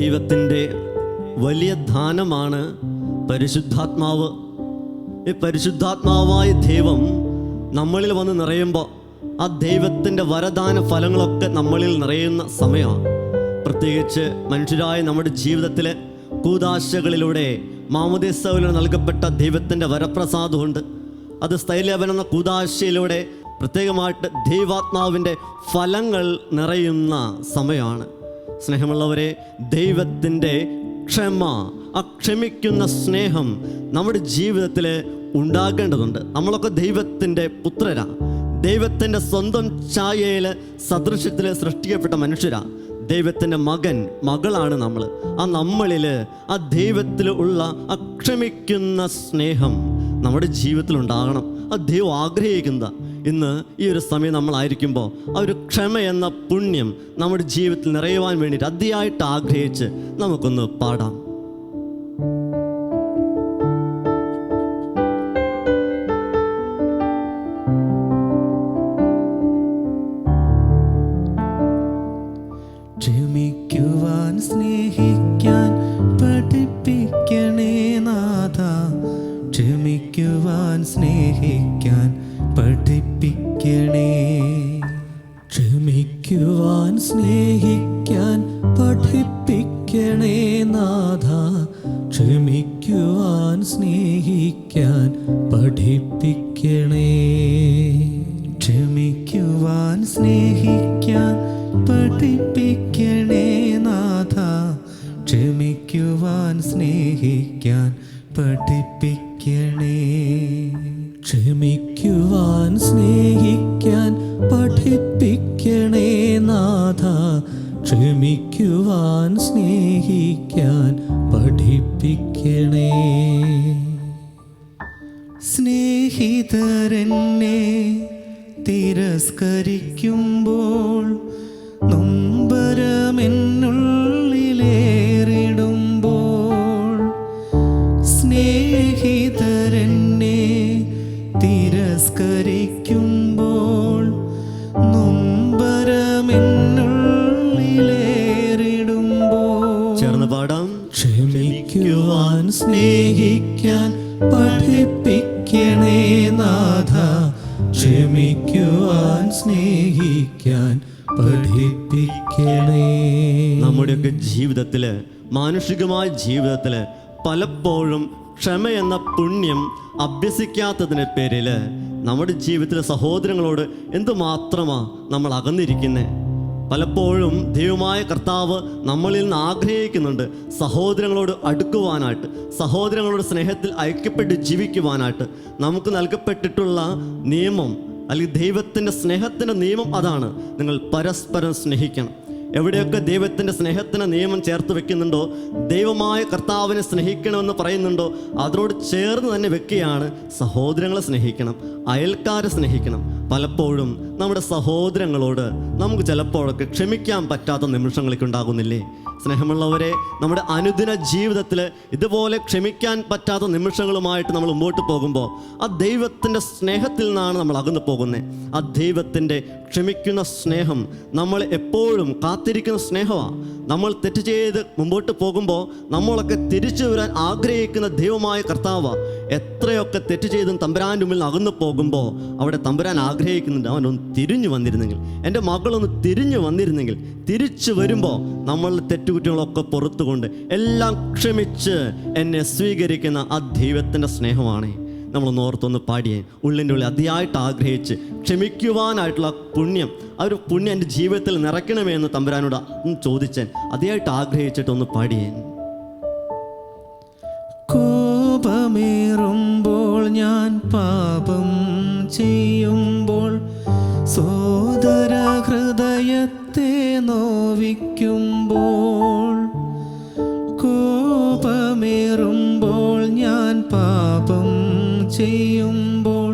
ദൈവത്തിൻ്റെ വലിയ ദാനമാണ് പരിശുദ്ധാത്മാവ്. ഈ പരിശുദ്ധാത്മാവായ ദൈവം നമ്മളിൽ വന്ന് നിറയുമ്പോൾ ആ ദൈവത്തിൻ്റെ വരദാന ഫലങ്ങളൊക്കെ നമ്മളിൽ നിറയുന്ന സമയമാണ്. പ്രത്യേകിച്ച് മനുഷ്യരായ നമ്മുടെ ജീവിതത്തിലെ കൂദാശകളിലൂടെ മാമോദീസയിലൂടെ നൽകപ്പെട്ട ദൈവത്തിൻ്റെ വരപ്രസാദമുണ്ട്. അത് സ്ഥൈര്യവൻ എന്ന കൂദാശയിലൂടെ പ്രത്യേകമായിട്ട് ദൈവാത്മാവിൻ്റെ ഫലങ്ങൾ നിറയുന്ന സമയമാണ്. സ്നേഹമുള്ളവരെ, ദൈവത്തിൻ്റെ ക്ഷമ, ആ ക്ഷമിക്കുന്ന സ്നേഹം നമ്മുടെ ജീവിതത്തിൽ ഉണ്ടാകേണ്ടതുണ്ട്. നമ്മളൊക്കെ ദൈവത്തിൻ്റെ പുത്രരാണ്, ദൈവത്തിൻ്റെ സ്വന്തം ഛായയിൽ സദൃശ്യത്തിൽ സൃഷ്ടിക്കപ്പെട്ട മനുഷ്യരാണ്, ദൈവത്തിൻ്റെ മകളാണ് നമ്മൾ. ആ നമ്മളിൽ ആ ദൈവത്തിൽ ഉള്ള ആ ക്ഷമിക്കുന്ന സ്നേഹം നമ്മുടെ ജീവിതത്തിൽ ഉണ്ടാകണം. ആ ദൈവം ആഗ്രഹിക്കുന്ന ഇന്ന് ഈ ഒരു സമയം നമ്മളായിരിക്കുമ്പോൾ ആ ഒരു ക്ഷമ എന്ന പുണ്യം നമ്മുടെ ജീവിതത്തിൽ നിറയുവാൻ വേണ്ടിയിട്ട് അതിയായിട്ട് ആഗ്രഹിച്ച് നമുക്കൊന്ന് പാടാം. ക്ഷമിക്കുവാൻ സ്നേഹിക്കാൻ പഠിപ്പിക്കണേ നാഥ, ക്ഷമിക്കുവാൻ സ്നേഹിക്കാൻ പഠിപ്പിക്കണേ. ക്ഷമിക്കുവാൻ സ്നേഹിക്കാൻ പഠിപ്പിക്കണേ നാഥ, ക്ഷമിക്കുവാൻ സ്നേഹിക്കാൻ പഠിപ്പിക്കണേ. ക്ഷമിക്കുവാൻ സ്നേഹിക്കാൻ പഠിപ്പിക്കണേ നാഥ, ക്ഷമിക്കുവാൻ സ്നേഹിക്കാൻ പഠിപ്പിക്കണേ. ക്ഷമിക്കുവാൻ സ്നേഹിക്കാൻ പഠിപ്പിക്കണേ നാഥ, ക്ഷമിക്കുവാൻ സ്നേഹിക്കാൻ പഠിപ്പിക്കണേ. സ്നേഹിതരെന്നെ തിരസ്കരിക്കുമ്പോൾ, നൊമ്പരമെന്നുള്ളിലേറിടുമ്പോൾ, സ്നേഹിതരെന്നെ തിരസ്കരിക്കുമ്പോൾ, നൊമ്പരമെന്നുള്ളിലേറിടുമ്പോൾ, ചേർന്ന് പാടാം. ക്ഷമിക്കുവാൻ സ്നേഹിക്കാൻ പഠിപ്പിക്കണേ നാഥ, ക്ഷമിക്കുവാൻ സ്നേഹിക്കാൻ പഠിപ്പിക്കണേ. നമ്മുടെയൊക്കെ ജീവിതത്തിൽ, മാനുഷികമായ ജീവിതത്തിൽ പലപ്പോഴും ക്ഷമ എന്ന പുണ്യം അഭ്യസിക്കാത്തതിൻ്റെ പേരിൽ നമ്മുടെ ജീവിതത്തിലെ സഹോദരങ്ങളോട് എന്തുമാത്രമാണ് നമ്മൾ അകന്നിരിക്കുന്നത്. പലപ്പോഴും ദൈവമായ കർത്താവ് നമ്മളിൽ നിന്ന് ആഗ്രഹിക്കുന്നുണ്ട് സഹോദരങ്ങളോട് അടുക്കുവാനായിട്ട്, സഹോദരങ്ങളോട് സ്നേഹത്തിൽ ഐക്യപ്പെട്ട് ജീവിക്കുവാനായിട്ട്. നമുക്ക് നൽകപ്പെട്ടിട്ടുള്ള നിയമം അല്ലെങ്കിൽ ദൈവത്തിൻ്റെ സ്നേഹത്തിൻ്റെ നിയമം അതാണ്, നിങ്ങൾ പരസ്പരം സ്നേഹിക്കണം. എവിടെയൊക്കെ ദൈവത്തിൻ്റെ സ്നേഹത്തിന് നിയമം ചേർത്ത് വെക്കുന്നുണ്ടോ, ദൈവമായ കർത്താവിനെ സ്നേഹിക്കണമെന്ന് പറയുന്നുണ്ടോ, അതിനോട് ചേർന്ന് തന്നെ വെക്കുകയാണ് സഹോദരങ്ങളെ സ്നേഹിക്കണം, അയൽക്കാരെ സ്നേഹിക്കണം. പലപ്പോഴും നമ്മുടെ സഹോദരങ്ങളോട് നമുക്ക് ചിലപ്പോഴൊക്കെ ക്ഷമിക്കാൻ പറ്റാത്ത നിമിഷങ്ങളൊക്കെ ഉണ്ടാകുന്നില്ലേ? സ്നേഹമുള്ളവരെ, നമ്മുടെ അനുദിന ജീവിതത്തിൽ ഇതുപോലെ ക്ഷമിക്കാൻ പറ്റാത്ത നിമിഷങ്ങളുമായിട്ട് നമ്മൾ മുമ്പോട്ട് പോകുമ്പോൾ ആ ദൈവത്തിൻ്റെ സ്നേഹത്തിൽ നിന്നാണ് നമ്മൾ അകന്നു പോകുന്നത്. ആ ദൈവത്തിൻ്റെ ക്ഷമിക്കുന്ന സ്നേഹം നമ്മൾ എപ്പോഴും കാത്തിരിക്കുന്ന സ്നേഹമാണ്. നമ്മൾ തെറ്റ് ചെയ്ത് മുമ്പോട്ട് പോകുമ്പോൾ നമ്മളൊക്കെ തിരിച്ചു വരാൻ ആഗ്രഹിക്കുന്ന ദൈവമായ കർത്താവ് എത്രയൊക്കെ തെറ്റ് ചെയ്തും തമ്പുരാൻ്റെ മുമ്പിൽ അകന്നു പോകുമ്പോൾ അവിടെ തമ്പുരാൻ ആഗ്രഹിക്കുന്നുണ്ട്, അവനൊന്ന് തിരിഞ്ഞു വന്നിരുന്നെങ്കിൽ, എൻ്റെ മകളൊന്ന് തിരിഞ്ഞു വന്നിരുന്നെങ്കിൽ. തിരിച്ചു വരുമ്പോൾ നമ്മളുടെ തെറ്റുകുറ്റങ്ങളൊക്കെ പുറത്തുകൊണ്ട് എല്ലാം ക്ഷമിച്ച് എന്നെ സ്വീകരിക്കുന്ന ആ ദൈവത്തിൻ്റെ സ്നേഹമാണ്. നമ്മളൊന്ന് ഓർത്തൊന്ന് പാടിയേ, ഉള്ളിൻ്റെ ഉള്ളിൽ അതിയായിട്ട് ആഗ്രഹിച്ച് ക്ഷമിക്കുവാനായിട്ടുള്ള പുണ്യം, ആ ഒരു പുണ്യം എൻ്റെ ജീവിതത്തിൽ നിറയ്ക്കണമേ എന്ന് തമ്പുരാനോട് ചോദിച്ചാൽ അതിയായിട്ട് ആഗ്രഹിച്ചിട്ടൊന്ന് പാടിയേ. കോപമേറുമ്പോൾ ഞാൻ പാപം ചെയ്യുമ്പോൾ, സോദര ഹൃദയത്തെ നോവിക്കുമ്പോൾ, കോപമേറുമ്പോൾ ഞാൻ പാപം ചെയ്യുമ്പോൾ,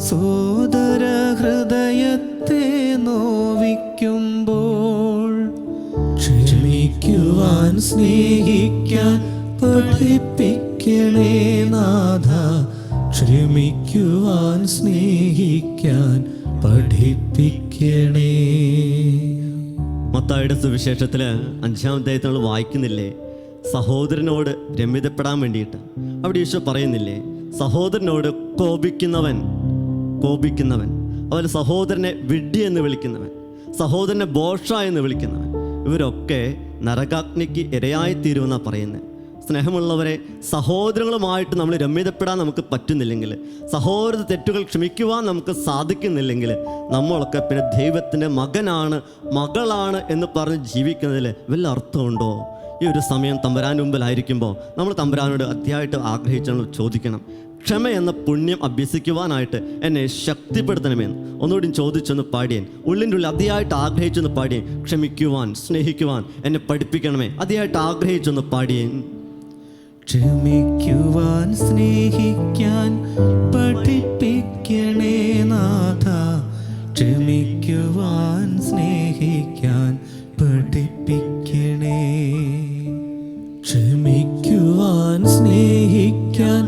സോദര ഹൃദയത്തെ നോവിക്കുമ്പോൾ, ക്ഷമിക്കുവാൻ സ്നേഹിക്കാൻ പഠിപ്പിക്കണേ നാഥ, ക്ഷമിക്കുവാൻ സ്നേഹിക്കാൻ പഠിപ്പിക്കണേ. മത്തായിയുടെ സുവിശേഷത്തിൽ 5-ാം അധ്യായത്തിൽ നമ്മൾ വായിക്കുന്നില്ലേ, സഹോദരനോട് രമ്യതപ്പെടാൻ വേണ്ടിയിട്ട്. അവിടെ ഈശോ പറയുന്നില്ലേ, സഹോദരനോട് കോപിക്കുന്നവൻ അതുപോലെ സഹോദരനെ വിഡ്ഢി എന്ന് വിളിക്കുന്നവൻ, സഹോദരനെ ബോഷ എന്ന് വിളിക്കുന്നവൻ, ഇവരൊക്കെ നരകാഗ്നിക്ക് ഇരയായിത്തീരുമെന്നാണ് പറയുന്നത്. സ്നേഹമുള്ളവരെ, സഹോദരങ്ങളുമായിട്ട് നമ്മൾ രമ്യതപ്പെടാൻ നമുക്ക് പറ്റുന്നില്ലെങ്കിൽ, സഹോദര തെറ്റുകൾ ക്ഷമിക്കുവാൻ നമുക്ക് സാധിക്കുന്നില്ലെങ്കിൽ, നമ്മളൊക്കെ പിന്നെ ദൈവത്തിൻ്റെ മകനാണ് മകളാണ് എന്ന് പറഞ്ഞ് ജീവിക്കുന്നതിൽ വല്ല അർത്ഥമുണ്ടോ? ഈ ഒരു സമയം തമ്പുരാൻ്റെ മുമ്പിലായിരിക്കുമ്പോൾ നമ്മൾ തമ്പുരാനോട് അത്യായിട്ട് ആഗ്രഹിച്ചു ചോദിക്കണം, ക്ഷമ എന്ന പുണ്യം അഭ്യസിക്കുവാനായിട്ട് എന്നെ ശക്തിപ്പെടുത്തണമെന്ന് ഒന്നുകൂടി ചോദിച്ചൊന്ന് പാടിയൻ. ഉള്ളിൻ്റെ ഉള്ളിൽ അതിയായിട്ട് ആഗ്രഹിച്ചൊന്ന് പാടിയൻ, ക്ഷമിക്കുവാൻ സ്നേഹിക്കുവാൻ എന്നെ പഠിപ്പിക്കണമേ. അതിയായിട്ട് ആഗ്രഹിച്ചൊന്ന് പാടിയൻ. ക്ഷമിക്കുവാൻ സ്നേഹിക്കാൻ പഠിപ്പിക്കണേ നാഥ, ക്ഷമിക്കുവാൻ സ്നേഹിക്കാൻ പഠിപ്പിക്കണേ. ക്ഷമിക്കുവാൻ സ്നേഹിക്കാൻ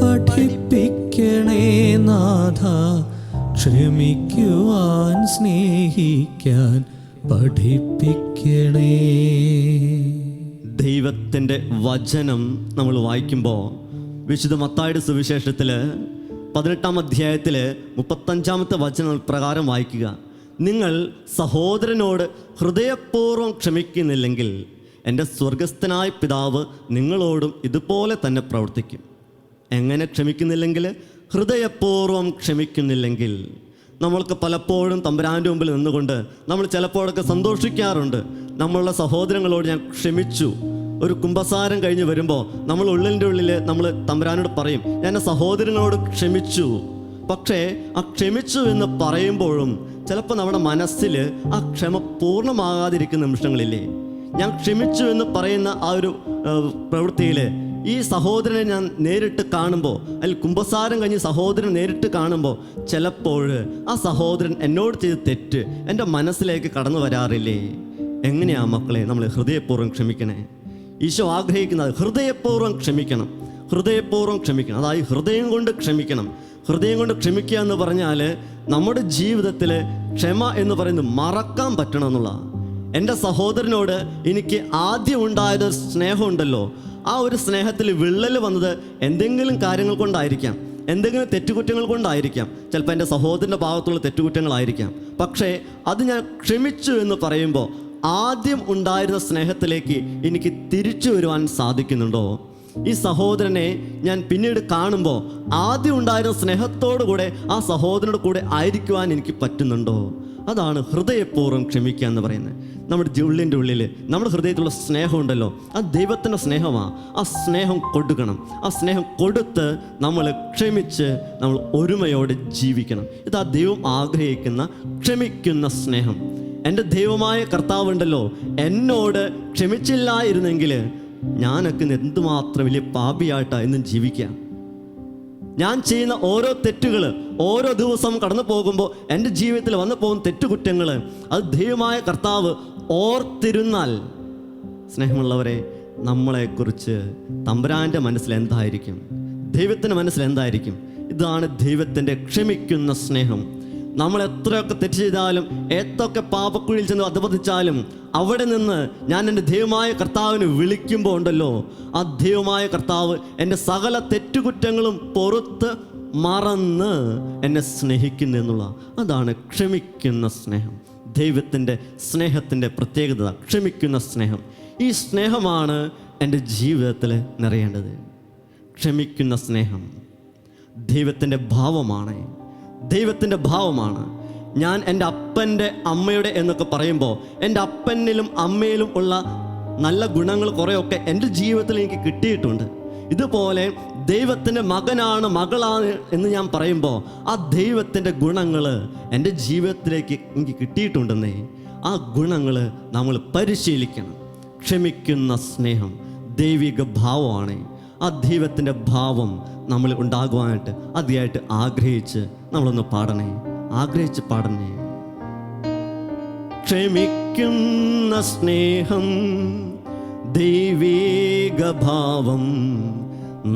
പഠിപ്പിക്കണേ നാഥ, ക്ഷമിക്കുവാൻ സ്നേഹിക്കാൻ പഠിപ്പിക്കണേ. ദൈവത്തിൻ്റെ വചനം നമ്മൾ വായിക്കുമ്പോൾ വിശുദ്ധ മത്തായിയുടെ സുവിശേഷത്തിൽ 18-ാം അധ്യായത്തിൽ 35-ാമത്തെ വചനം പ്രകാരം വായിക്കുക, നിങ്ങൾ സഹോദരനോട് ഹൃദയപൂർവ്വം ക്ഷമിക്കുന്നില്ലെങ്കിൽ എൻ്റെ സ്വർഗസ്ഥനായ പിതാവ് നിങ്ങളോടും ഇതുപോലെ തന്നെ പ്രവർത്തിക്കും. എങ്ങനെ ക്ഷമിക്കുന്നില്ലെങ്കിൽ? ഹൃദയപൂർവ്വം ക്ഷമിക്കുന്നില്ലെങ്കിൽ. നമ്മൾക്ക് പലപ്പോഴും തമ്പുരാൻ്റെ മുമ്പിൽ നിന്നുകൊണ്ട് നമ്മൾ ചിലപ്പോഴൊക്കെ സന്തോഷിക്കാറുണ്ട്. നമ്മളുടെ സഹോദരങ്ങളോട് ഞാൻ ക്ഷമിച്ചു. ഒരു കുമ്പസാരം കഴിഞ്ഞ് വരുമ്പോൾ നമ്മൾ ഉള്ളിൻ്റെ ഉള്ളിൽ നമ്മൾ തമ്പുരാനോട് പറയും, ഞാൻ എൻ്റെ സഹോദരങ്ങളോട് ക്ഷമിച്ചു. പക്ഷേ ആ ക്ഷമിച്ചു എന്ന് പറയുമ്പോഴും ചിലപ്പോൾ നമ്മുടെ മനസ്സിൽ ആ ക്ഷമ പൂർണ്ണമാകാതിരിക്കുന്ന നിമിഷങ്ങളില്ലേ? ഞാൻ ക്ഷമിച്ചു എന്ന് പറയുന്ന ആ ഒരു പ്രവൃത്തിയിൽ ഈ സഹോദരനെ ഞാൻ നേരിട്ട് കാണുമ്പോൾ, അല്ലെങ്കിൽ കുമ്പസാരം കഴിഞ്ഞ് സഹോദരൻ നേരിട്ട് കാണുമ്പോൾ ചിലപ്പോൾ ആ സഹോദരൻ എന്നോട് ചെയ്ത് തെറ്റ് എൻ്റെ മനസ്സിലേക്ക് കടന്നു വരാറില്ലേ? എങ്ങനെയാ മക്കളെ നമ്മൾ ഹൃദയപൂർവ്വം ക്ഷമിക്കണേ? ഈശോ ആഗ്രഹിക്കുന്നത് ഹൃദയപൂർവ്വം ക്ഷമിക്കണം, ഹൃദയപൂർവ്വം ക്ഷമിക്കണം. അതായത് ഹൃദയം കൊണ്ട് ക്ഷമിക്കണം. ഹൃദയം കൊണ്ട് ക്ഷമിക്കുക എന്ന് പറഞ്ഞാൽ നമ്മുടെ ജീവിതത്തിൽ ക്ഷമ എന്ന് പറയുന്നത് മറക്കാൻ പറ്റണം എന്നുള്ളതാണ്. എൻ്റെ സഹോദരനോട് എനിക്ക് ആദ്യം ഉണ്ടായത് സ്നേഹമുണ്ടല്ലോ, ആ ഒരു സ്നേഹത്തിൽ വിള്ളൽ വന്നത് എന്തെങ്കിലും കാര്യങ്ങൾ കൊണ്ടായിരിക്കാം, എന്തെങ്കിലും തെറ്റുകുറ്റങ്ങൾ കൊണ്ടായിരിക്കാം. ചിലപ്പോൾ എൻ്റെ സഹോദരൻ്റെ ഭാഗത്തുള്ള തെറ്റുകുറ്റങ്ങളായിരിക്കാം. പക്ഷേ അത് ഞാൻ ക്ഷമിച്ചു എന്ന് പറയുമ്പോൾ ആദ്യം ഉണ്ടായിരുന്ന സ്നേഹത്തിലേക്ക് എനിക്ക് തിരിച്ചു വരുവാൻ സാധിക്കുന്നുണ്ടോ? ഈ സഹോദരനെ ഞാൻ പിന്നീട് കാണുമ്പോൾ ആദ്യം ഉണ്ടായിരുന്ന സ്നേഹത്തോടു കൂടെ ആ സഹോദരനോട് കൂടെ ആയിരിക്കുവാൻ എനിക്ക് പറ്റുന്നുണ്ടോ? അതാണ് ഹൃദയപൂർവ്വം ക്ഷമിക്കുക എന്ന് പറയുന്നത്. നമ്മുടെ ഉള്ളിൻ്റെ ഉള്ളിൽ നമ്മുടെ ഹൃദയത്തിലുള്ള സ്നേഹമുണ്ടല്ലോ, അത് ദൈവത്തിൻ്റെ സ്നേഹമാണ്. ആ സ്നേഹം കൊടുക്കണം. ആ സ്നേഹം കൊടുത്ത് നമ്മൾ ക്ഷമിച്ച് നമ്മൾ ഒരുമയോടെ ജീവിക്കണം. ഇതാ ദൈവം ആഗ്രഹിക്കുന്ന ക്ഷമിക്കുന്ന സ്നേഹം. എൻ്റെ ദൈവമായ കർത്താവുണ്ടല്ലോ, എന്നോട് ക്ഷമിച്ചില്ലായിരുന്നെങ്കിൽ ഞാനൊക്കെ എന്തുമാത്രം വലിയ പാപിയായിട്ടാണ് എന്നും ജീവിക്കുക. ഞാൻ ചെയ്യുന്ന ഓരോ തെറ്റുകൾ ഓരോ ദിവസം കടന്നു പോകുമ്പോൾ എൻ്റെ ജീവിതത്തിൽ വന്നു പോകുന്ന തെറ്റുകുറ്റങ്ങൾ അത് ദൈവമായ കർത്താവ് ഓർത്തിരുന്നാൽ, സ്നേഹമുള്ളവരെ, നമ്മളെക്കുറിച്ച് തമ്പുരാൻ്റെ മനസ്സിൽ എന്തായിരിക്കും? ദൈവത്തിൻ്റെ മനസ്സിൽ എന്തായിരിക്കും? ഇതാണ് ദൈവത്തിൻ്റെ ക്ഷമിക്കുന്ന സ്നേഹം. നമ്മൾ എത്രയൊക്കെ തെറ്റ് ചെയ്താലും, എത്രയൊക്കെ പാപക്കുഴിയിൽ ചെന്ന് അധപതിച്ചാലും, അവിടെ നിന്ന് ഞാൻ എൻ്റെ ദൈവമായ കർത്താവിനെ വിളിക്കുമ്പോൾ ഉണ്ടല്ലോ, ആ ദൈവമായ കർത്താവ് എൻ്റെ സകല തെറ്റുകുറ്റങ്ങളും പൊറുത്ത് മറന്ന് എന്നെ സ്നേഹിക്കുന്നു എന്നുള്ള അതാണ് ക്ഷമിക്കുന്ന സ്നേഹം. ദൈവത്തിൻ്റെ സ്നേഹത്തിൻ്റെ പ്രത്യേകത ക്ഷമിക്കുന്ന സ്നേഹം. ഈ സ്നേഹമാണ് എൻ്റെ ജീവിതത്തിൽ നിറയേണ്ടത്. ക്ഷമിക്കുന്ന സ്നേഹം ദൈവത്തിൻ്റെ ഭാവമാണ്. ദൈവത്തിൻ്റെ ഭാവമാണ്. ഞാൻ എൻ്റെ അപ്പൻ്റെ അമ്മയുടെ എന്നൊക്കെ പറയുമ്പോൾ എൻ്റെ അപ്പനിലും അമ്മയിലും ഉള്ള നല്ല ഗുണങ്ങൾ കുറേയൊക്കെ എൻ്റെ ജീവിതത്തിൽ എനിക്ക് കിട്ടിയിട്ടുണ്ട്. ഇതുപോലെ ദൈവത്തിൻ്റെ മകനാണ് മകളാണ് എന്ന് ഞാൻ പറയുമ്പോൾ ആ ദൈവത്തിൻ്റെ ഗുണങ്ങൾ എൻ്റെ ജീവിതത്തിലേക്ക് എനിക്ക് കിട്ടിയിട്ടുണ്ടെന്നേ. ആ ഗുണങ്ങൾ നമ്മൾ പരിശീലിക്കണം. ക്ഷമിക്കുന്ന സ്നേഹം ദൈവിക ഭാവമാണ്. ആ ദൈവത്തിൻ്റെ ഭാവം നമ്മൾ ഉണ്ടാകുവാനായിട്ട് അതിയായിട്ട് ആഗ്രഹിച്ച് നമ്മളൊന്ന് പാടണേ, ആഗ്രഹിച്ച് പാടണേ. ക്ഷമിക്കുന്ന സ്നേഹം ദൈവിക ഭാവം,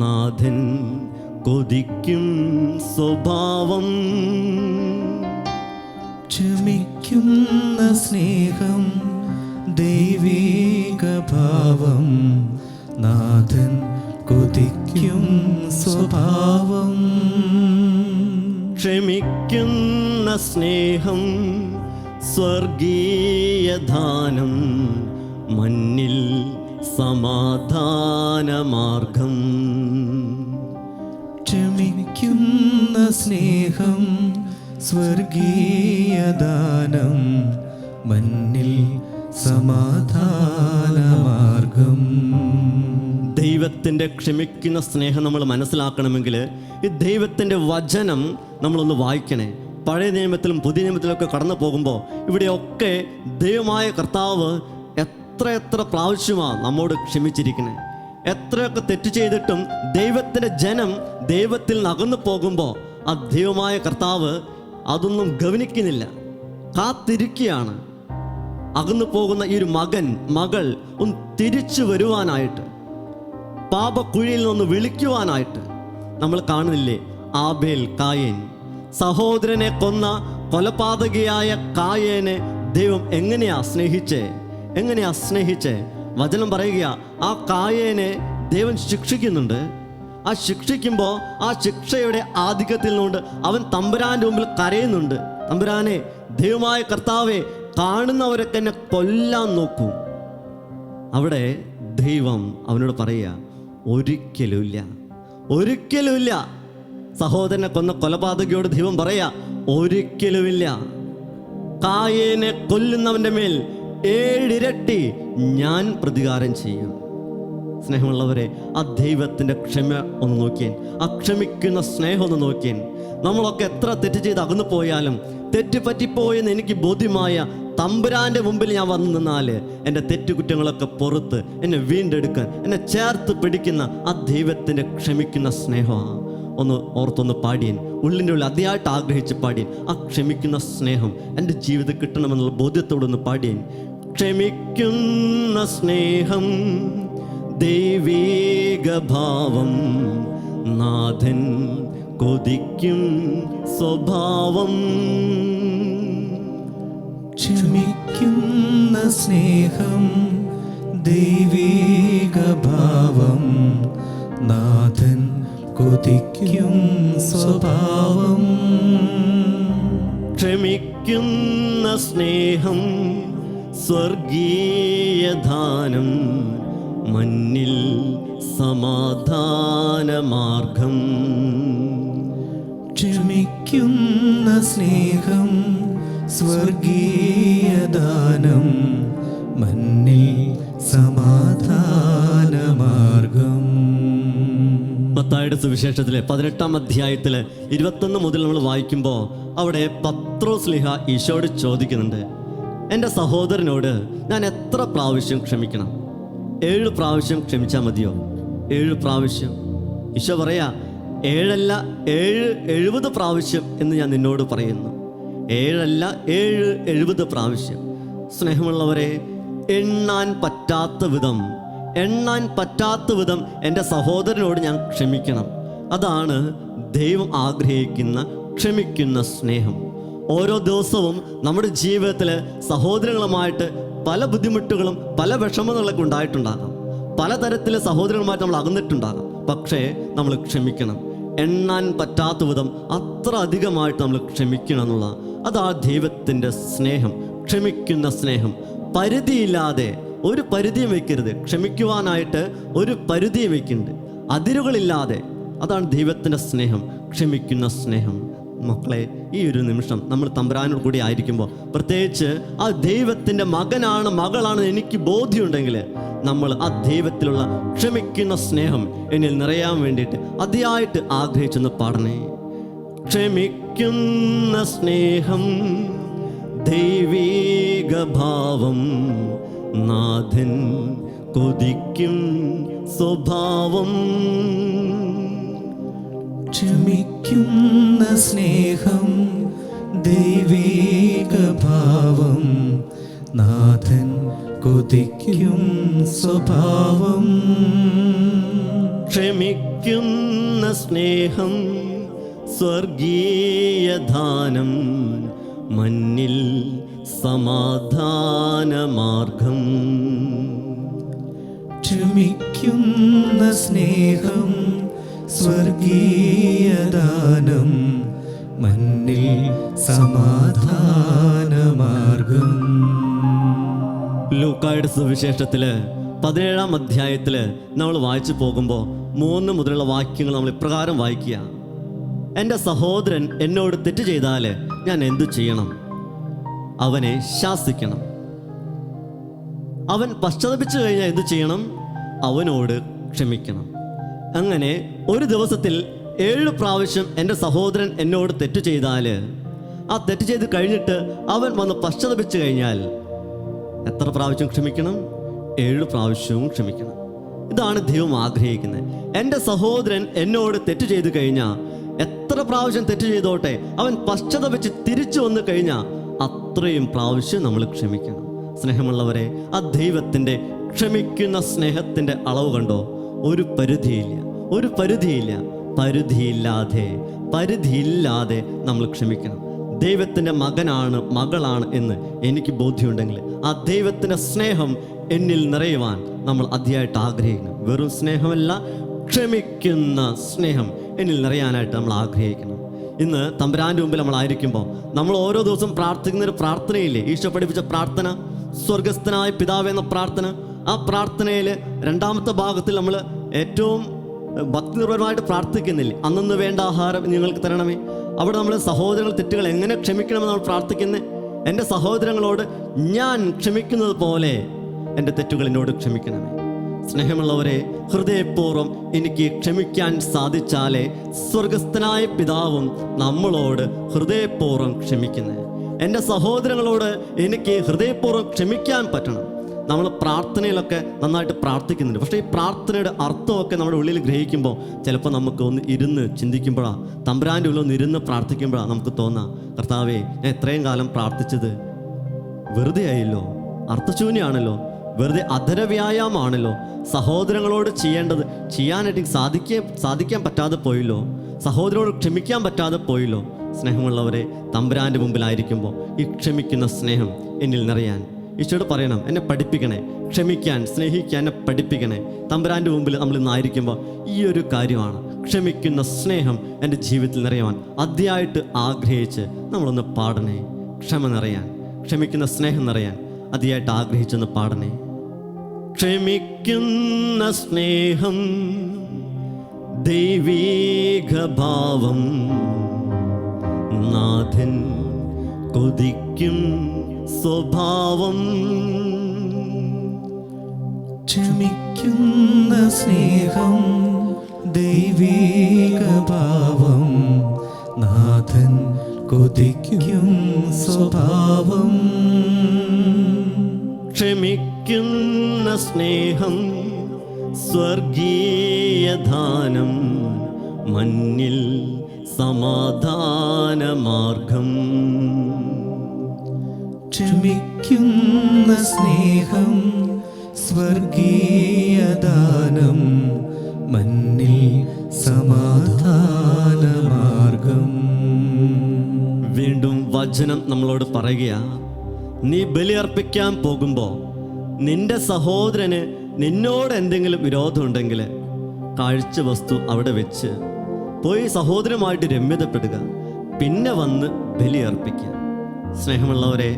നാഥൻ കൊതിക്കും സ്വഭാവം. ക്ഷമിക്കുന്ന സ്നേഹം ദൈവീക ഭാവം നാഥൻ കൊതിക്കും സ്വഭാവം. ക്ഷമിക്കുന്ന സ്നേഹം സ്വർഗീയദാനം, മണ്ണിൽ സമാധാനമാർഗം. ക്ഷമിക്കുന്ന സ്നേഹം സ്വർഗീയദാനം, മണ്ണിൽ സമാധാനമാർഗം. ദൈവത്തിൻ്റെ ക്ഷമിക്കുന്ന സ്നേഹം നമ്മൾ മനസ്സിലാക്കണമെങ്കിൽ ഈ ദൈവത്തിൻ്റെ വചനം നമ്മളൊന്ന് വായിക്കണേ. പഴയ നിയമത്തിലും പുതിയ നിയമത്തിലൊക്കെ കടന്നു പോകുമ്പോൾ ഇവിടെയൊക്കെ ദൈവമായ കർത്താവ് എത്ര പ്രാവശ്യമാണ് നമ്മോട് ക്ഷമിച്ചിരിക്കണേ. എത്രയൊക്കെ തെറ്റ് ചെയ്തിട്ടും ദൈവത്തിൻ്റെ ജനം ദൈവത്തിൽ നിന്ന് അകന്നു പോകുമ്പോൾ ആ ദൈവമായ കർത്താവ് അതൊന്നും ഗവനിക്കുന്നില്ല, കാത്തിരിക്കുകയാണ്. അകന്നു പോകുന്ന ഈ ഒരു മകൾ ഒന്ന് തിരിച്ചു വരുവാനായിട്ട്, പാപക്കുഴിയിൽ നിന്ന് വിളിക്കുവാനായിട്ട്. നമ്മൾ കാണുന്നില്ലേ ആബേൽ കായേൻ, സഹോദരനെ കൊന്ന കൊലപാതകിയായ കായേനെ ദൈവം എങ്ങനെയാ സ്നേഹിച്ചേ? വചനം പറയുക, ആ കായേനെ ദൈവം ശിക്ഷിക്കുന്നുണ്ട്. ആ ശിക്ഷിക്കുമ്പോൾ ആ ശിക്ഷയുടെ ആധിക്യത്തിൽ നിന്നുകൊണ്ട് അവൻ തമ്പുരാൻ്റെ മുമ്പിൽ കരയുന്നുണ്ട്. തമ്പുരാനെ, ദൈവമായ കർത്താവെ, കാണുന്നവരൊക്കെ എന്നെ കൊല്ലാൻ നോക്കൂ. അവിടെ ദൈവം അവനോട് പറയുക, ഒരിക്കലുമില്ല. സഹോദരനെ കൊന്ന കൊലപാതകിയോട് ദൈവം പറയാ, ഒരിക്കലുമില്ല. കായേനെ കൊല്ലുന്നവൻ്റെ മേൽ 7 ഇരട്ടി ഞാൻ പ്രതികാരം ചെയ്യും. സ്നേഹമുള്ളവരെ, ആ ദൈവത്തിൻ്റെ ക്ഷമ ഒന്ന് നോക്കിയേൻ, ആ ക്ഷമിക്കുന്ന സ്നേഹം ഒന്ന് നോക്കിയേൻ. നമ്മളൊക്കെ എത്ര തെറ്റ് ചെയ്ത് അകന്നു പോയാലും, തെറ്റുപറ്റിപ്പോയെന്ന് എനിക്ക് ബോധ്യമായ തമ്പുരാൻ്റെ മുമ്പിൽ ഞാൻ വന്നു നിന്നാൽ എൻ്റെ തെറ്റുകുറ്റങ്ങളൊക്കെ പുറത്ത് എന്നെ വീണ്ടെടുക്കാൻ, എന്നെ ചേർത്ത് പിടിക്കുന്ന ആ ദൈവത്തിൻ്റെ ക്ഷമിക്കുന്ന സ്നേഹമാണ്. ഒന്ന് ഓർത്തൊന്ന് പാടിയൻ, ഉള്ളിൻ്റെ ഉള്ളിൽ അതിയായിട്ട് ആഗ്രഹിച്ച് പാടിയൻ. ആ ക്ഷമിക്കുന്ന സ്നേഹം എൻ്റെ ജീവിതം കിട്ടണമെന്നുള്ള ബോധ്യത്തോടൊന്ന് പാടിയൻ. ക്ഷമിക്കുന്ന സ്നേഹം ദൈവീക ഭാവം, നാഥൻ കൊതിക്കും സ്വഭാവം. ക്ഷമിക്കുന്ന സ്നേഹം ദൈവീക ഭാവം, നാഥൻ കൊതിക്കും സ്വഭാവം. ക്ഷമിക്കുന്ന സ്നേഹം സ്വർഗീയദാനം, മണ്ണിൽ സമാധാനമാർഗം. ക്ഷമിക്കുന്ന സ്നേഹം സ്വർഗീയദാനം, മണ്ണിൽ സമാധാനമാർഗം. മത്തായിയുടെ സുവിശേഷത്തിലെ 18-ാം അധ്യായത്തിൽ 21 മുതൽ നമ്മൾ വായിക്കുമ്പോൾ അവിടെ പത്രോസ്ലീഹ ഈശോയോട് ചോദിക്കുന്നുണ്ട്, എൻ്റെ സഹോദരനോട് ഞാൻ എത്ര പ്രാവശ്യം ക്ഷമിക്കണം? 7 പ്രാവശ്യം ക്ഷമിച്ചാൽ മതിയോ? 7 പ്രാവശ്യം. ഈശോ പറയാ, 7 അല്ല 7 70 പ്രാവശ്യം എന്ന് ഞാൻ നിന്നോട് പറയുന്നു. 7 അല്ല 7 70 പ്രാവശ്യം. സ്നേഹമുള്ളവരെ, എണ്ണാൻ പറ്റാത്ത വിധം എൻ്റെ സഹോദരനോട് ഞാൻ ക്ഷമിക്കണം. അതാണ് ദൈവം ആഗ്രഹിക്കുന്ന ക്ഷമിക്കുന്ന സ്നേഹം. ഓരോ ദിവസവും നമ്മുടെ ജീവിതത്തിൽ സഹോദരങ്ങളുമായിട്ട് പല ബുദ്ധിമുട്ടുകളും പല വിഷമങ്ങളൊക്കെ ഉണ്ടായിട്ടുണ്ടാകാം. പലതരത്തിലെ സഹോദരങ്ങളുമായിട്ട് നമ്മൾ അകന്നിട്ടുണ്ടാകാം. പക്ഷേ നമ്മൾ ക്ഷമിക്കണം. എണ്ണാൻ പറ്റാത്ത വിധം അത്ര അധികമായിട്ട് നമ്മൾ ക്ഷമിക്കണം എന്നുള്ള അതാ ദൈവത്തിൻ്റെ സ്നേഹം, ക്ഷമിക്കുന്ന സ്നേഹം. പരിധിയില്ലാതെ, ഒരു പരിധിയും വയ്ക്കരുത്. ക്ഷമിക്കുവാനായിട്ട് ഒരു പരിധിയും വയ്ക്കുന്നുണ്ട്, അതിരുകളില്ലാതെ. അതാണ് ദൈവത്തിൻ്റെ സ്നേഹം, ക്ഷമിക്കുന്ന സ്നേഹം. മക്കളെ, ഈ ഒരു നിമിഷം നമ്മൾ തമ്പുരാനോട് കൂടി ആയിരിക്കുമ്പോൾ, പ്രത്യേകിച്ച് ആ ദൈവത്തിൻ്റെ മകളാണ് എനിക്ക് ബോധ്യമുണ്ടെങ്കിൽ, നമ്മൾ ആ ദൈവത്തിലുള്ള ക്ഷമിക്കുന്ന സ്നേഹം എന്നിൽ നിറയാൻ വേണ്ടിയിട്ട് അതിയായിട്ട് ആഗ്രഹിച്ചെന്ന് പാടണേ. ക്ഷമിക്കുന്ന സ്നേഹം ദൈവീക ഭാവം, നാഥൻ കൊതിക്കും സ്വഭാവം. ക്ഷമിക്കുന്ന സ്നേഹം ദൈവീക ഭാവം, നാഥൻ കൊതിക്കും സ്വഭാവം. ക്ഷമിക്കുന്ന സ്നേഹം സ്വർഗീയദാനം, മണ്ണിൽ സമാധാനമാർഗം. ക്ഷമിക്കുന്ന സ്നേഹം സ്വർഗീയദാനം, മന്നിൽ സമാധാനമാർഗം. ലൂക്കായുടെ സുവിശേഷത്തില് 17-ാം അധ്യായത്തില് നമ്മൾ വായിച്ചു പോകുമ്പോൾ 3 മുതലുള്ള വാക്യങ്ങൾ നമ്മൾ ഇപ്രകാരം വായിക്കുക: എൻ്റെ സഹോദരൻ എന്നോട് തെറ്റ് ചെയ്താൽ ഞാൻ എന്തു ചെയ്യണം? അവനെ ശാസിക്കണം. അവൻ പശ്ചാത്തപിച്ചു കഴിഞ്ഞാൽ എന്തു ചെയ്യണം? അവനോട് ക്ഷമിക്കണം. അങ്ങനെ ഒരു ദിവസത്തിൽ 7 പ്രാവശ്യം എൻ്റെ സഹോദരൻ എന്നോട് തെറ്റ് ചെയ്താൽ, ആ തെറ്റ് ചെയ്ത് കഴിഞ്ഞിട്ട് അവൻ വന്ന് പശ്ചാത്തപിച്ചു കഴിഞ്ഞാൽ എത്ര പ്രാവശ്യം ക്ഷമിക്കണം? 7 പ്രാവശ്യവും ക്ഷമിക്കണം. ഇതാണ് ദൈവം ആഗ്രഹിക്കുന്നത്. എൻ്റെ സഹോദരൻ എന്നോട് തെറ്റ് ചെയ്ത് കഴിഞ്ഞാൽ എത്ര പ്രാവശ്യം തെറ്റ് ചെയ്തോട്ടെ, അവൻ പശ്ചാത്തപിച്ച് തിരിച്ചു വന്നു കഴിഞ്ഞാൽ അത്രയും പ്രാവശ്യം നമ്മൾ ക്ഷമിക്കണം. സ്നേഹമുള്ളവരെ, ആ ദൈവത്തിൻ്റെ ക്ഷമിക്കുന്ന സ്നേഹത്തിൻ്റെ അളവ് കണ്ടോ? ഒരു പരിധിയില്ല, ഒരു പരിധിയില്ല. പരിധിയില്ലാതെ നമ്മൾ ക്ഷമിക്കണം. ദൈവത്തിൻ്റെ മകനാണ്, മകളാണ് എന്ന് എനിക്ക് ബോധ്യമുണ്ടെങ്കിൽ ആ ദൈവത്തിൻ്റെ സ്നേഹം എന്നിൽ നിറയുവാൻ നമ്മൾ അതിയായിട്ട് ആഗ്രഹിക്കണം. വെറും സ്നേഹമല്ല, ക്ഷമിക്കുന്ന സ്നേഹം എന്നിൽ നിറയാനായിട്ട് നമ്മൾ ആഗ്രഹിക്കണം. ഇന്ന് തമ്പുരാൻ്റെ മുമ്പിൽ നമ്മളായിരിക്കുമ്പോൾ നമ്മൾ ഓരോ ദിവസം പ്രാർത്ഥിക്കുന്നൊരു പ്രാർത്ഥനയില്ലേ? ഈശോ പഠിപ്പിച്ച പ്രാർത്ഥന, സ്വർഗസ്ഥനായ പിതാവേ എന്ന പ്രാർത്ഥന. ആ പ്രാർത്ഥനയിൽ 2-ാമത്തെ ഭാഗത്തിൽ നമ്മൾ ഏറ്റവും ഭക്തിനിർഭരമായിട്ട് പ്രാർത്ഥിക്കുന്നില്ലേ? അന്നന്ന് വേണ്ട ആഹാരം ഞങ്ങൾക്ക് തരണമേ. അവിടെ നമ്മൾ സഹോദരങ്ങൾ തെറ്റുകൾ എങ്ങനെ ക്ഷമിക്കണമെന്ന് നമ്മൾ പ്രാർത്ഥിക്കുന്നത്. എൻ്റെ സഹോദരങ്ങളോട് ഞാൻ ക്ഷമിക്കുന്നത് പോലെ എൻ്റെ തെറ്റുകൾ എന്നോട് ക്ഷമിക്കണമേ. സ്നേഹമുള്ളവരെ, ഹൃദയപൂർവ്വം എനിക്ക് ക്ഷമിക്കാൻ സാധിച്ചാലേ സ്വർഗസ്ഥനായ പിതാവും നമ്മളോട് ഹൃദയപൂർവ്വം ക്ഷമിക്കുന്നത്. എൻ്റെ സഹോദരങ്ങളോട് എനിക്ക് ഹൃദയപൂർവ്വം ക്ഷമിക്കാൻ പറ്റണം. നമ്മൾ പ്രാർത്ഥനയിലൊക്കെ നന്നായിട്ട് പ്രാർത്ഥിക്കുന്നുണ്ട്. പക്ഷേ ഈ പ്രാർത്ഥനയുടെ അർത്ഥമൊക്കെ നമ്മുടെ ഉള്ളിൽ ഗ്രഹിക്കുമ്പോൾ ചിലപ്പോൾ നമുക്ക് ഒന്ന് ഇരുന്ന് ചിന്തിക്കുമ്പോഴാണ്, തമ്പുരാൻ്റെ ഉള്ളിൽ ഒന്ന് ഇരുന്ന് പ്രാർത്ഥിക്കുമ്പോഴാണ് നമുക്ക് തോന്നാം, കർത്താവേ, ഞാൻ ഇത്രയും കാലം പ്രാർത്ഥിച്ചത് വെറുതെ ആയല്ലോ, അർത്ഥശൂന്യമാണല്ലോ, വെറുതെ അധരവ്യായാമമാണല്ലോ, സഹോദരങ്ങളോട് ചെയ്യേണ്ടത് ചെയ്യാനായിട്ട് സാധിക്കാൻ പറ്റാതെ പോയല്ലോ, സഹോദരനോട് ക്ഷമിക്കാൻ പറ്റാതെ പോയല്ലോ. സ്നേഹമുള്ളവരെ, തമ്പുരാൻ്റെ മുമ്പിലായിരിക്കുമ്പോൾ ഈ ക്ഷമിക്കുന്ന സ്നേഹം എന്നിൽ നിറയാൻ ഈശോയോട് പറയണം, എന്നെ പഠിപ്പിക്കണേ, ക്ഷമിക്കാൻ, സ്നേഹിക്കാൻ എന്നെ പഠിപ്പിക്കണേ. തമ്പുരാൻ്റെ മുമ്പിൽ നമ്മൾ ഇന്നായിരിക്കുമ്പോൾ ഈ ഒരു കാര്യമാണ്, ക്ഷമിക്കുന്ന സ്നേഹം എൻ്റെ ജീവിതത്തിൽ നിറയാൻ അതിയായിട്ട് ആഗ്രഹിച്ച് നമ്മളൊന്ന് പാടണേ. ക്ഷമ നിറയാൻ, ക്ഷമിക്കുന്ന സ്നേഹം നിറയാൻ അതിയായിട്ട് ആഗ്രഹിച്ചൊന്ന് പാടണേ. ക്ഷമിക്കുന്ന സ്നേഹം, ദൈവീക ഭാവം, നാഥൻ കൊതിക്കും സ്വഭാവം. ക്ഷമിക്കുന്ന സ്നേഹം, ദൈവീക ഭാവം, നാഥൻ കൊതിക്കും സ്വഭാവം. ക്ഷമിക്കുന്ന സ്നേഹം, സ്വർഗീയദാനം, മന്നിൽ സമാധാനമാർഗം. ക്ഷമിക്കുന്ന സ്നേഹം, സ്വർഗീയദാനം, മന്നിൽ സമാധാനമാർഗം. വീണ്ടും വചനം നമ്മളോട് പറയുക, നീ ബലിയർപ്പിക്കാൻ പോകുമ്പോൾ നിന്റെ സഹോദരന് നിന്നോട് എന്തെങ്കിലും വിരോധമുണ്ടെങ്കിൽ കാഴ്ച വസ്തു അവിടെ വെച്ച് പോയി സഹോദരനുമായിട്ട് രമ്യതപ്പെടുക, പിന്നെ വന്ന് ബലിയർപ്പിക്കുക. സ്നേഹമുള്ളവരെ,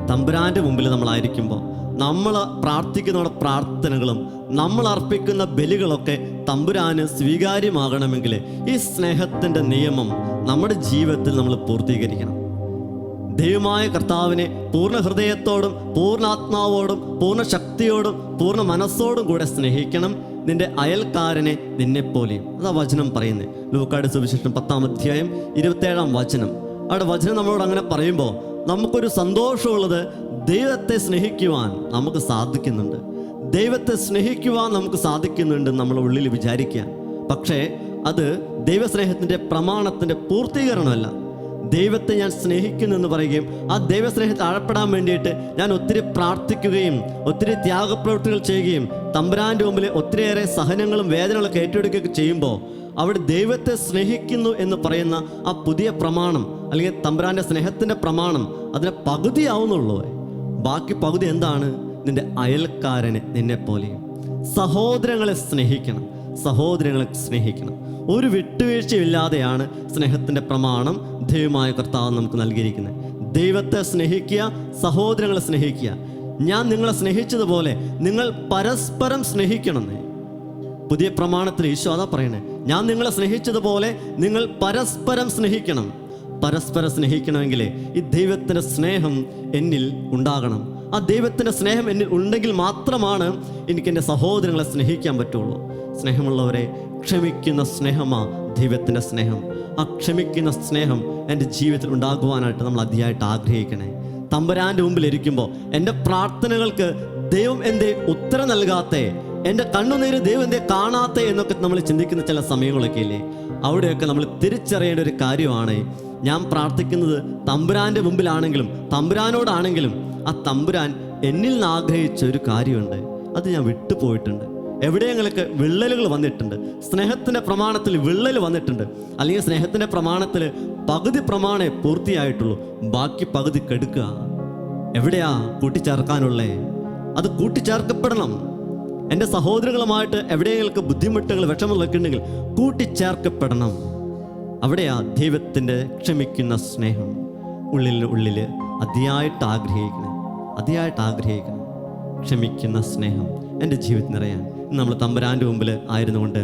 തമ്പുരാൻ്റെ മുമ്പിൽ നമ്മളായിരിക്കുമ്പോൾ നമ്മൾ പ്രാർത്ഥിക്കുന്ന പ്രാർത്ഥനകളും നമ്മൾ അർപ്പിക്കുന്ന ബലികളൊക്കെ തമ്പുരാന് സ്വീകാര്യമാകണമെങ്കിൽ ഈ സ്നേഹത്തിൻ്റെ നിയമം നമ്മുടെ ജീവിതത്തിൽ നമ്മൾ പൂർത്തീകരിക്കണം. ദൈവമായ കർത്താവിനെ പൂർണ്ണ ഹൃദയത്തോടും പൂർണ്ണ ആത്മാവോടും പൂർണ്ണ ശക്തിയോടും പൂർണ്ണ മനസ്സോടും കൂടെ സ്നേഹിക്കണം, നിന്റെ അയൽക്കാരനെ നിന്നെപ്പോലെയും. അതാ വചനം പറയുന്നത്. ലൂക്കായുടെ സുവിശേഷം 10-ാം അധ്യായം 27-ാം വചനം. അവിടെ വചനം നമ്മളോട് അങ്ങനെ പറയുമ്പോൾ നമുക്കൊരു സന്തോഷമുള്ളത്, ദൈവത്തെ സ്നേഹിക്കുവാൻ നമുക്ക് സാധിക്കുന്നുണ്ട്, ദൈവത്തെ സ്നേഹിക്കുവാൻ നമുക്ക് സാധിക്കുന്നുണ്ട് നമ്മുടെ ഉള്ളിൽ വിചാരിക്കുക. പക്ഷേ അത് ദൈവസ്നേഹത്തിൻ്റെ പ്രമാണത്തിൻ്റെ പൂർത്തീകരണമല്ല. ദൈവത്തെ ഞാൻ സ്നേഹിക്കുന്നു എന്ന് പറയുകയും ആ ദൈവസ്നേഹത്തിൽ ആഴപ്പെടാൻ വേണ്ടിയിട്ട് ഞാൻ ഒത്തിരി പ്രാർത്ഥിക്കുകയും ഒത്തിരി ത്യാഗപ്രവൃത്തികൾ ചെയ്യുകയും തമ്പുരാൻ്റെ മുമ്പിൽ ഒത്തിരിയേറെ സഹനങ്ങളും വേദനകളൊക്കെ ഏറ്റെടുക്കുകയൊക്കെ ചെയ്യുമ്പോൾ അവിടെ ദൈവത്തെ സ്നേഹിക്കുന്നു എന്ന് പറയുന്ന ആ പുതിയ പ്രമാണം അല്ലെങ്കിൽ തമ്പുരാൻ്റെ സ്നേഹത്തിൻ്റെ പ്രമാണം അതിനെ പകുതിയാവുന്നുള്ളൂ. ബാക്കി പകുതി എന്താണ്? നിന്റെ അയൽക്കാരനെ നിന്നെ പോലെയും. സഹോദരങ്ങളെ സ്നേഹിക്കണം, സഹോദരങ്ങളെ സ്നേഹിക്കണം. ഒരു വിട്ടുവീഴ്ചയില്ലാതെയാണ് സ്നേഹത്തിൻ്റെ പ്രമാണം ദൈവമായ കർത്താവ് നമുക്ക് നൽകിയിരിക്കുന്നത്. ദൈവത്തെ സ്നേഹിക്കുക, സഹോദരങ്ങളെ സ്നേഹിക്കുക. ഞാൻ നിങ്ങളെ സ്നേഹിച്ചതുപോലെ നിങ്ങൾ പരസ്പരം സ്നേഹിക്കണമെന്ന് പുതിയ പ്രമാണത്തിൽ ഈശോ അതാ പറയണേ. ഞാൻ നിങ്ങളെ സ്നേഹിച്ചതുപോലെ നിങ്ങൾ പരസ്പരം സ്നേഹിക്കണം. പരസ്പരം സ്നേഹിക്കണമെങ്കിൽ ഈ ദൈവത്തിൻ്റെ സ്നേഹം എന്നിൽ ഉണ്ടാകണം. ആ ദൈവത്തിൻ്റെ സ്നേഹം എന്നിൽ ഉണ്ടെങ്കിൽ മാത്രമാണ് എനിക്ക് എൻ്റെ സഹോദരങ്ങളെ സ്നേഹിക്കാൻ പറ്റുള്ളൂ. സ്നേഹമുള്ളവരെ, ക്ഷമിക്കുന്ന സ്നേഹമാണ് ദൈവത്തിൻ്റെ സ്നേഹം. ആ ക്ഷമിക്കുന്ന സ്നേഹം എൻ്റെ ജീവിതത്തിൽ ഉണ്ടാകുവാനായിട്ട് നമ്മൾ അതിയായിട്ട് ആഗ്രഹിക്കണേ. തമ്പുരാൻ്റെ മുമ്പിൽ ഇരിക്കുമ്പോൾ എൻ്റെ പ്രാർത്ഥനകൾക്ക് ദൈവം എന്തേ ഉത്തരം നൽകാത്തേ, എൻ്റെ കണ്ണുനീര് ദൈവം എന്തേ കാണാത്തേ എന്നൊക്കെ നമ്മൾ ചിന്തിക്കുന്ന ചില സമയങ്ങളൊക്കെ ഇല്ലേ? അവിടെയൊക്കെ നമ്മൾ തിരിച്ചറിയേണ്ട ഒരു കാര്യമാണ്, ഞാൻ പ്രാർത്ഥിക്കുന്നത് തമ്പുരാൻ്റെ മുമ്പിലാണെങ്കിലും തമ്പുരാനോടാണെങ്കിലും ആ തമ്പുരാൻ എന്നിൽ നിന്ന് ആഗ്രഹിച്ച ഒരു കാര്യമുണ്ട്, അത് ഞാൻ വിട്ടുപോയിട്ടുണ്ട്. എവിടെയെങ്കിലൊക്കെ വിള്ളലുകൾ വന്നിട്ടുണ്ട്, സ്നേഹത്തിൻ്റെ പ്രമാണത്തിൽ വിള്ളൽ വന്നിട്ടുണ്ട്, അല്ലെങ്കിൽ സ്നേഹത്തിൻ്റെ പ്രമാണത്തിൽ പകുതി പ്രമാണേ പൂർത്തിയായിട്ടുള്ളൂ, ബാക്കി പകുതി കെടുക്കുക. എവിടെയാ കൂട്ടിച്ചേർക്കാനുള്ളേ? അത് കൂട്ടിച്ചേർക്കപ്പെടണം. എൻ്റെ സഹോദരങ്ങളുമായിട്ട് എവിടെയെങ്കിലും ബുദ്ധിമുട്ടുകൾ വിഷമങ്ങളൊക്കെ ഉണ്ടെങ്കിൽ കൂട്ടിച്ചേർക്കപ്പെടണം. അവിടെയാ ദൈവത്തിൻ്റെ ക്ഷമിക്കുന്ന സ്നേഹം ഉള്ളിൽ അതിയായിട്ട് ആഗ്രഹിക്കണം. ക്ഷമിക്കുന്ന സ്നേഹം എൻ്റെ ജീവിതത്തിൽ നിറയാൻ നമ്മൾ തമ്പുരാൻ്റെ മുമ്പിൽ ആയിരുന്നുകൊണ്ട്,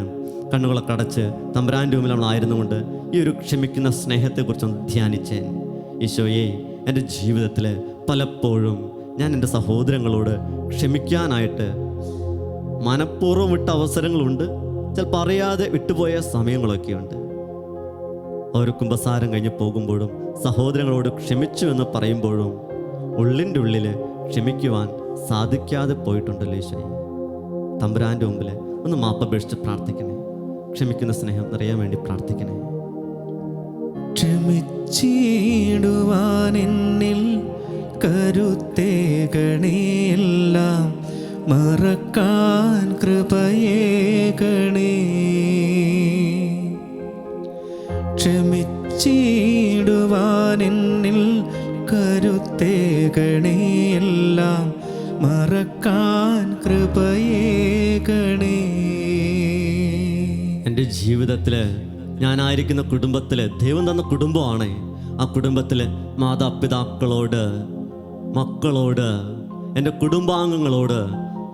കണ്ണുകളൊക്കെ അടച്ച് തമ്പുരാൻ്റെ മുമ്പിൽ നമ്മൾ ആയിരുന്നുകൊണ്ട് ഈ ഒരു ക്ഷമിക്കുന്ന സ്നേഹത്തെക്കുറിച്ചൊന്ന് ധ്യാനിച്ചേൻ. ഈശോയെ, എൻ്റെ ജീവിതത്തിൽ പലപ്പോഴും ഞാൻ എൻ്റെ സഹോദരങ്ങളോട് ക്ഷമിക്കാനായിട്ട് മനഃപൂർവ്വം വിട്ട അവസരങ്ങളുണ്ട്, ചിലപ്പോൾ അറിയാതെ വിട്ടുപോയ സമയങ്ങളൊക്കെയുണ്ട്. ഒരു കുമ്പസാരം കഴിഞ്ഞ് പോകുമ്പോഴും സഹോദരങ്ങളോട് ക്ഷമിച്ചു എന്ന് പറയുമ്പോഴും ഉള്ളിൻ്റെ ഉള്ളിൽ ക്ഷമിക്കുവാൻ സാധിക്കാതെ പോയിട്ടുണ്ടല്ലോ ഈശോയെ. തമ്പുരാൻ്റെ മുമ്പിൽ ഒന്ന് മാപ്പപേക്ഷിച്ച് പ്രാർത്ഥിക്കണേ. ക്ഷമിക്കുന്ന സ്നേഹം നിറയാൻ വേണ്ടി പ്രാർത്ഥിക്കണേ. ക്ഷമിച്ചിടുവാൻ എന്നിൽ കരുത്തേകണേയെല്ലാം മറക്കാൻ കൃപയേകണേ. ക്ഷമിച്ചിടുവാൻ എന്നിൽ കരുത്തേകണേയെല്ലാം മറക്കാൻ കൃപയേകണേ. എൻ്റെ ജീവിതത്തിൽ ഞാനായിരിക്കുന്ന കുടുംബത്തിൽ ദൈവം തന്ന കുടുംബമാണ്. ആ കുടുംബത്തിൽ മാതാപിതാക്കളോട്, മക്കളോട്, എൻ്റെ കുടുംബാംഗങ്ങളോട്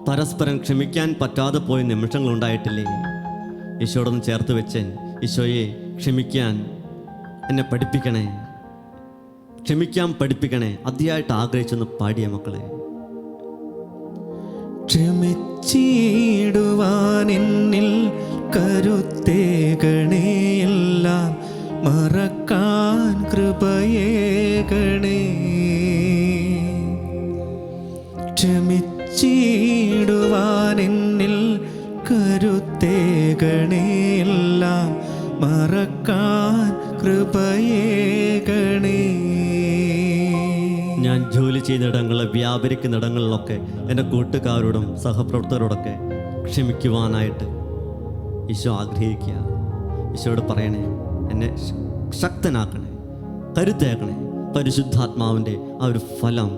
പരസ്പരം ക്ഷമിക്കാൻ പറ്റാതെ പോയ നിമിഷങ്ങളുണ്ടായിട്ടില്ലേ? ഈശോടൊന്ന് ചേർത്ത് വെച്ച്, ഈശോയെ ക്ഷമിക്കാൻ എന്നെ പഠിപ്പിക്കണേ, ക്ഷമിക്കാൻ പഠിപ്പിക്കണേ. അതിയായിട്ട് ആഗ്രഹിച്ചൊന്ന് പാടിയ മക്കളെ. ക്ഷമിച്ചിടുവാൻ എന്നിൽ കരുത്തേകണേയെല്ലാം മറക്കാൻ കൃപയേകണേ. ക്ഷമിച്ചിടുവാൻ എന്നിൽ കരുത്തേകണേയെല്ലാം മറക്കാൻ കൃപയേകണേ. ഞാൻ ജോലി ചെയ്യുന്നിടങ്ങളിൽ, വ്യാപരിക്കുന്നിടങ്ങളിലൊക്കെ എൻ്റെ കൂട്ടുകാരോടും സഹപ്രവർത്തകരോടൊക്കെ ക്ഷമിക്കുവാനായിട്ട് ഈശോ ആഗ്രഹിക്കുക. ഈശോയോട് പറയണേ, എന്നെ ശക്തനാക്കണേ, കരുത്തേക്കണേ. പരിശുദ്ധാത്മാവിൻ്റെ ആ ഒരു ഫലം,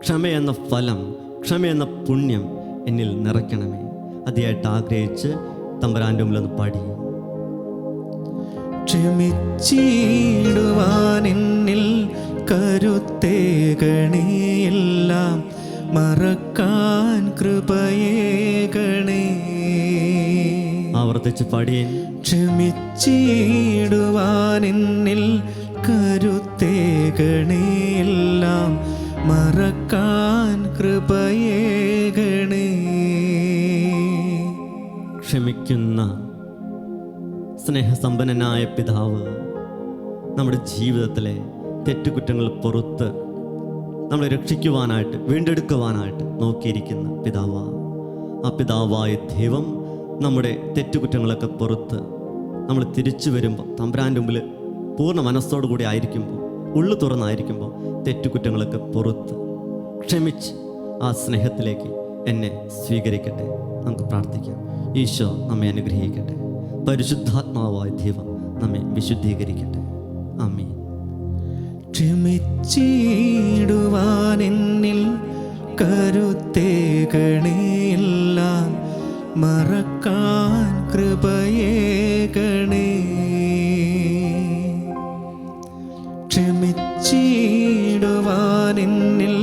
ക്ഷമയെന്ന ഫലം, ക്ഷമയെന്ന പുണ്യം എന്നിൽ നിറയ്ക്കണമേ. അതിയായിട്ട് ആഗ്രഹിച്ച് തമ്പുരാൻ്റെ മുമ്പിലൊന്ന് പാടി. ക്ഷമിച്ചിടുവാൻ എന്നിൽ കരുത്തേകണേയെല്ലാം മറക്കാൻ കൃപയേകണേ. ആവർത്തിച്ച് പാടിയേ. ക്ഷമിച്ചിടുവാൻ എന്നിൽ കരുത്തേകണേയെല്ലാം മറക്കാൻ കൃപയേകണേ. ക്ഷമിക്കുന്ന സ്നേഹസമ്പന്നനായ പിതാവ് നമ്മുടെ ജീവിതത്തിലെ തെറ്റുകുറ്റങ്ങൾ പുറത്ത് നമ്മളെ രക്ഷിക്കുവാനായിട്ട്, വീണ്ടെടുക്കുവാനായിട്ട് നോക്കിയിരിക്കുന്ന പിതാവാ. ആ പിതാവായ ദൈവം നമ്മുടെ തെറ്റുകുറ്റങ്ങളൊക്കെ പുറത്ത് നമ്മൾ തിരിച്ചു വരുമ്പോൾ, തമ്പുരാൻ്റെ മുമ്പിൽ പൂർണ്ണ മനസ്സോടു കൂടി ആയിരിക്കുമ്പോൾ, ഉള്ളു തുറന്നായിരിക്കുമ്പോൾ തെറ്റുകുറ്റങ്ങളൊക്കെ പുറത്ത് ക്ഷമിച്ച് ആ സ്നേഹത്തിലേക്ക് എന്നെ സ്വീകരിക്കട്ടെ. നമുക്ക് പ്രാർത്ഥിക്കാം. ഈശോ നമ്മെ അനുഗ്രഹിക്കട്ടെ. പരിശുദ്ധാത്മാവായ ദൈവം നമ്മെ വിശുദ്ധീകരിക്കട്ടെ. ആമേൻ. ക്ഷമിച്ചിടുവാൻ എന്നിൽ കരുത്തേകണേ, എല്ലാം മറക്കാൻ കൃപയേകണേ. ക്ഷമിച്ചിടുവാൻ എന്നിൽ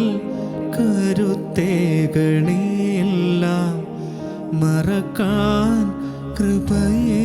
കരുത്തേകണേ, എല്ലാം മറക്കാൻ കൃപയേകണേ.